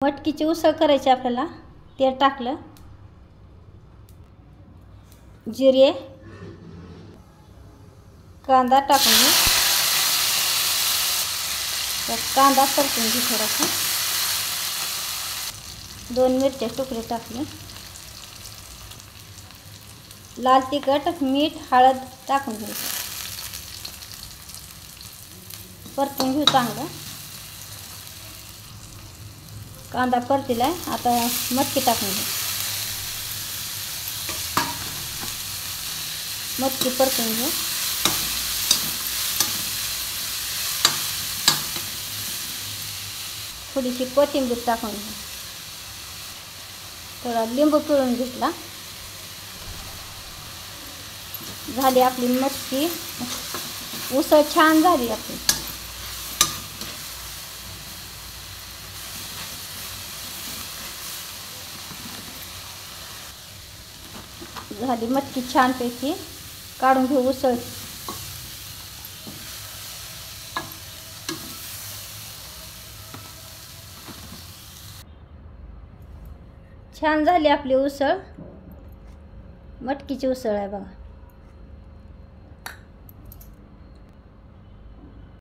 मटकीची उसळ करायची आपल्याला. तेल टाकलं, जिरे, कांदा टाकून घेऊ. कांदा परतून घेऊ थोडासा. 2 मिरच्या तुकडे टाकले. लाल तिखट, मीठ, हळद टाकून घ्यायचं. परतून घेऊ चांगलं. कांदा परतीलाय. आता मटकी टाकून घेऊ. मटकी परतून घेऊ. थोडीशी कोथिंबीर टाकून घेऊ. थोडा लिंबू पिळून घेतला. झाली आपली मटकी उसळ. छान झाली आपली. झाली मटकी छानपैकी. काढून घेऊ उसळ. छान झाली आपली उसळ. मटकीची उसळ आहे बघा.